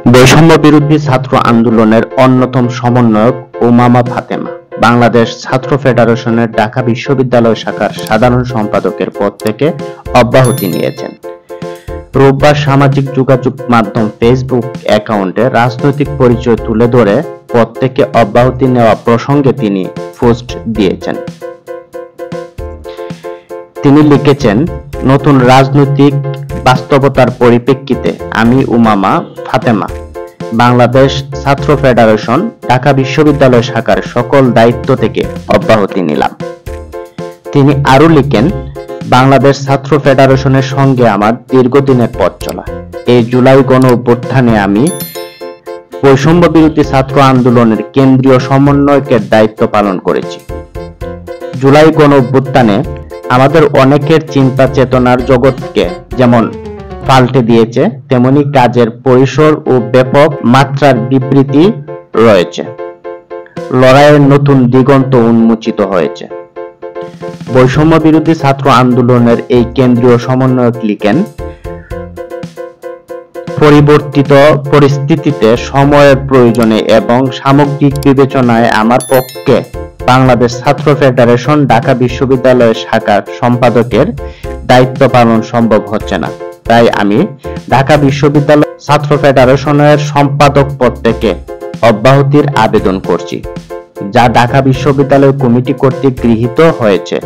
বৈষম্য বিরোধী ছাত্র আন্দোলনের অন্যতম সমন্বয়ক উমামা ফাতেমা বাংলাদেশ ছাত্র ফেডারেশনের ঢাকা বিশ্ববিদ্যালয় শাখার সাধারণ সম্পাদকের পদ থেকে অব্যাহতি নিয়েছেন। রোববার সামাজিক যোগাযোগ মাধ্যম ফেসবুক অ্যাকাউন্টে রাজনৈতিক পরিচয় তুলে ধরে পদ থেকে অব্যাহতি নেওয়া প্রসঙ্গে তিনি পোস্ট দিয়েছেন। তিনি লিখেছেন, নতুন রাজনৈতিক বাস্তবতার পরিপ্রেক্ষিতে আমি উমামা ফাতেমা বাংলাদেশ ছাত্র ফেডারেশন ঢাকা বিশ্ববিদ্যালয় শাখার সকল দায়িত্ব থেকে অব্যাহতি নিলাম। তিনি আরো লিখেন, বাংলাদেশ ছাত্র ফেডারেশনের সঙ্গে আমার দীর্ঘদিনের পথ চলা। এই জুলাই গণ অভ্যুত্থানে আমি বৈষম্য বিরোধী ছাত্র আন্দোলনের কেন্দ্রীয় সমন্বয়কের দায়িত্ব পালন করেছি। জুলাই গণ অভ্যুত্থানে আমাদের অনেকের চিন্তা চেতনার জগৎকে যেমন পাল্টে দিয়েছে, তেমনি কাজের পরিসর ও ব্যাপক মাত্রার বিবৃতি রয়েছে। লড়াইয়ের নতুন দিগন্ত উন্মোচিত হয়েছে। বৈষম্য বিরোধী ছাত্র আন্দোলনের এই কেন্দ্রীয় সমন্বয়ক লিখেন, পরিবর্তিত পরিস্থিতিতে সময়ের প্রয়োজনে এবং সামগ্রিক বিবেচনায় আমার পক্ষে বাংলাদেশ ছাত্র ফেডারেশন ঢাকা বিশ্ববিদ্যালয় শাখার সম্পাদকের দায়িত্ব পালন সম্ভব হচ্ছে না। তাই আমি ঢাকা বিশ্ববিদ্যালয় ছাত্র ফেডারেশনের সম্পাদক পদ থেকে অব্যাহতির আবেদন করছি, যা ঢাকা বিশ্ববিদ্যালয় কমিটি কর্তৃক গৃহীত হয়েছে।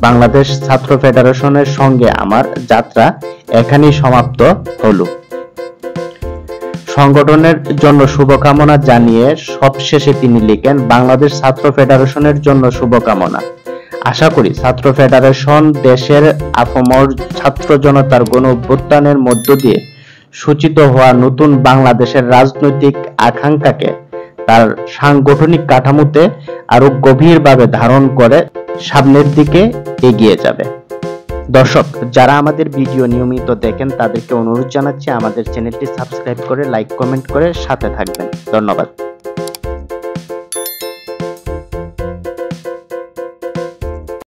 বাংলাদেশ ছাত্র ফেডারেশনের সঙ্গে আমার যাত্রা এখানেই সমাপ্ত হলো। সংগঠনের জন্য শুভকামনা জানিয়ে সবশেষে তিনি লিখেন, বাংলাদেশ ছাত্র ফেডারেশনের জন্য শুভকামনা। আশা করি ছাত্র ফেডারেশন দেশের আপামর ছাত্র জনতার গণ অভ্যুত্থানের মধ্য দিয়ে সূচিত হওয়া নতুন বাংলাদেশের রাজনৈতিক আকাঙ্ক্ষাকে তার সাংগঠনিক কাঠামোতে আরো গভীরভাবে ধারণ করে সামনের দিকে এগিয়ে যাবে। দর্শক, যারা আমাদের ভিডিও নিয়মিত দেখেন তাদেরকে অনুরোধ জানাচ্ছি আমাদের চ্যানেলটি সাবস্ক্রাইব করে লাইক কমেন্ট করে সাথে থাকবেন। ধন্যবাদ।